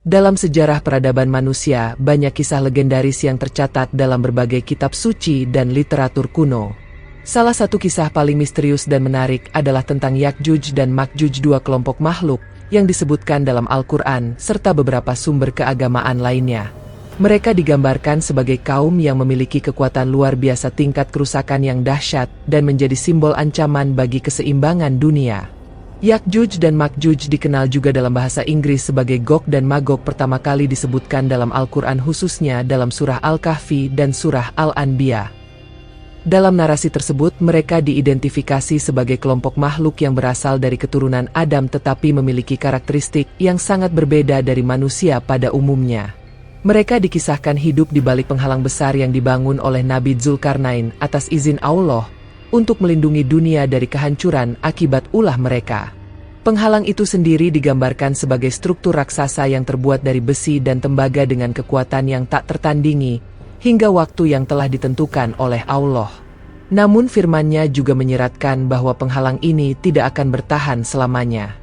Dalam sejarah peradaban manusia, banyak kisah legendaris yang tercatat dalam berbagai kitab suci dan literatur kuno. Salah satu kisah paling misterius dan menarik adalah tentang Yakjuj dan Makjuj, dua kelompok makhluk yang disebutkan dalam Al-Quran serta beberapa sumber keagamaan lainnya. Mereka digambarkan sebagai kaum yang memiliki kekuatan luar biasa, tingkat kerusakan yang dahsyat, dan menjadi simbol ancaman bagi keseimbangan dunia. Yakjuj dan Makjuj dikenal juga dalam bahasa Inggris sebagai Gog dan Magog, pertama kali disebutkan dalam Al-Quran, khususnya dalam surah Al-Kahfi dan surah Al-Anbiya. Dalam narasi tersebut, mereka diidentifikasi sebagai kelompok makhluk yang berasal dari keturunan Adam tetapi memiliki karakteristik yang sangat berbeda dari manusia pada umumnya. Mereka dikisahkan hidup di balik penghalang besar yang dibangun oleh Nabi Dzulkarnain atas izin Allah untuk melindungi dunia dari kehancuran akibat ulah mereka. Penghalang itu sendiri digambarkan sebagai struktur raksasa yang terbuat dari besi dan tembaga dengan kekuatan yang tak tertandingi, hingga waktu yang telah ditentukan oleh Allah. Namun firman-Nya juga menyeratkan bahwa penghalang ini tidak akan bertahan selamanya.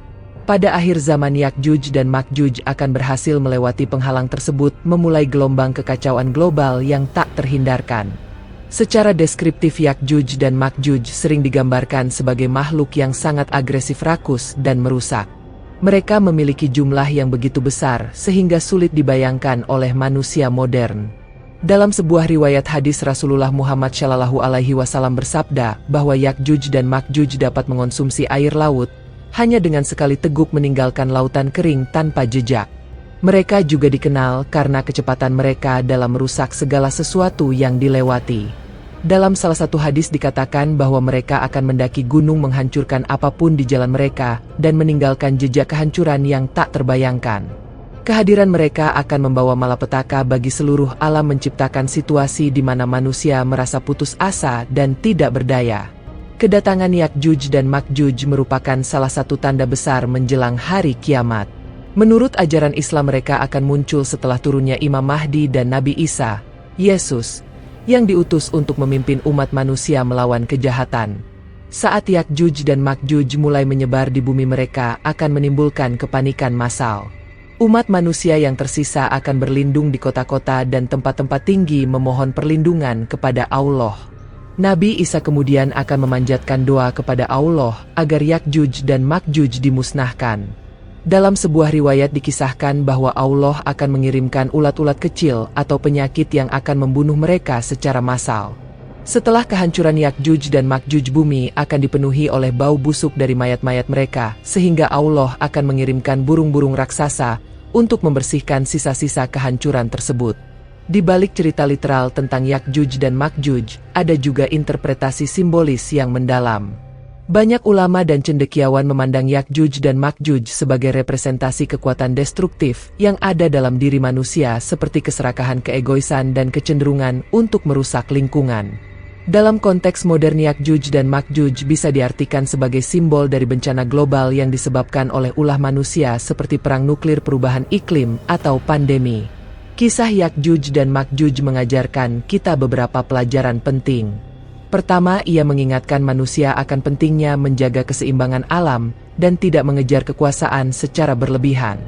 Pada akhir zaman, Yakjuj dan Makjuj akan berhasil melewati penghalang tersebut, memulai gelombang kekacauan global yang tak terhindarkan. Secara deskriptif, Yakjuj dan Makjuj sering digambarkan sebagai makhluk yang sangat agresif, rakus, dan merusak. Mereka memiliki jumlah yang begitu besar sehingga sulit dibayangkan oleh manusia modern. Dalam sebuah riwayat hadis, Rasulullah Muhammad SAW bersabda bahwa Yakjuj dan Makjuj dapat mengonsumsi air laut hanya dengan sekali teguk meninggalkan lautan kering tanpa jejak. Mereka juga dikenal karena kecepatan mereka dalam merusak segala sesuatu yang dilewati. Dalam salah satu hadis dikatakan bahwa mereka akan mendaki gunung, menghancurkan apapun di jalan mereka, dan meninggalkan jejak kehancuran yang tak terbayangkan. Kehadiran mereka akan membawa malapetaka bagi seluruh alam, menciptakan situasi di mana manusia merasa putus asa dan tidak berdaya. Kedatangan Yakjuj dan Makjuj merupakan salah satu tanda besar menjelang hari kiamat. Menurut ajaran Islam, mereka akan muncul setelah turunnya Imam Mahdi dan Nabi Isa, Yesus, yang diutus untuk memimpin umat manusia melawan kejahatan. Saat Yakjuj dan Makjuj mulai menyebar di bumi, mereka akan menimbulkan kepanikan massal. Umat manusia yang tersisa akan berlindung di kota-kota dan tempat-tempat tinggi memohon perlindungan kepada Allah. Nabi Isa kemudian akan memanjatkan doa kepada Allah agar Yakjuj dan Makjuj dimusnahkan. Dalam sebuah riwayat dikisahkan bahwa Allah akan mengirimkan ulat-ulat kecil atau penyakit yang akan membunuh mereka secara massal. Setelah kehancuran Yakjuj dan Makjuj, bumi akan dipenuhi oleh bau busuk dari mayat-mayat mereka, sehingga Allah akan mengirimkan burung-burung raksasa untuk membersihkan sisa-sisa kehancuran tersebut. Di balik cerita literal tentang Yakjuj dan Makjuj, ada juga interpretasi simbolis yang mendalam. Banyak ulama dan cendekiawan memandang Yakjuj dan Makjuj sebagai representasi kekuatan destruktif yang ada dalam diri manusia, seperti keserakahan, keegoisan, dan kecenderungan untuk merusak lingkungan. Dalam konteks modern, Yakjuj dan Makjuj bisa diartikan sebagai simbol dari bencana global yang disebabkan oleh ulah manusia seperti perang nuklir, perubahan iklim, atau pandemi. Kisah Yakjuj dan Makjuj mengajarkan kita beberapa pelajaran penting. Pertama, ia mengingatkan manusia akan pentingnya menjaga keseimbangan alam dan tidak mengejar kekuasaan secara berlebihan.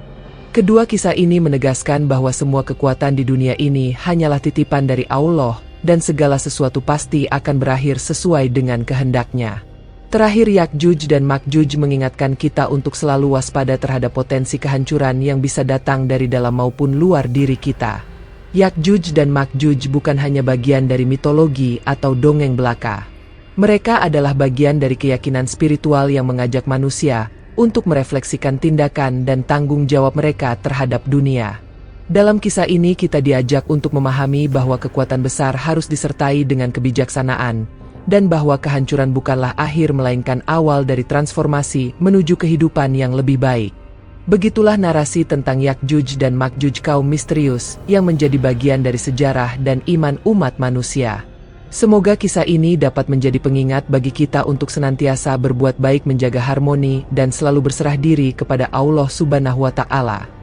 Kedua, kisah ini menegaskan bahwa semua kekuatan di dunia ini hanyalah titipan dari Allah dan segala sesuatu pasti akan berakhir sesuai dengan kehendaknya. Terakhir, Yakjuj dan Makjuj mengingatkan kita untuk selalu waspada terhadap potensi kehancuran yang bisa datang dari dalam maupun luar diri kita. Yakjuj dan Makjuj bukan hanya bagian dari mitologi atau dongeng belaka. Mereka adalah bagian dari keyakinan spiritual yang mengajak manusia untuk merefleksikan tindakan dan tanggung jawab mereka terhadap dunia. Dalam kisah ini kita diajak untuk memahami bahwa kekuatan besar harus disertai dengan kebijaksanaan, dan bahwa kehancuran bukanlah akhir melainkan awal dari transformasi menuju kehidupan yang lebih baik. Begitulah narasi tentang Yakjuj dan Makjuj, kaum misterius yang menjadi bagian dari sejarah dan iman umat manusia. Semoga kisah ini dapat menjadi pengingat bagi kita untuk senantiasa berbuat baik, menjaga harmoni, dan selalu berserah diri kepada Allah Subhanahu wa Ta'ala.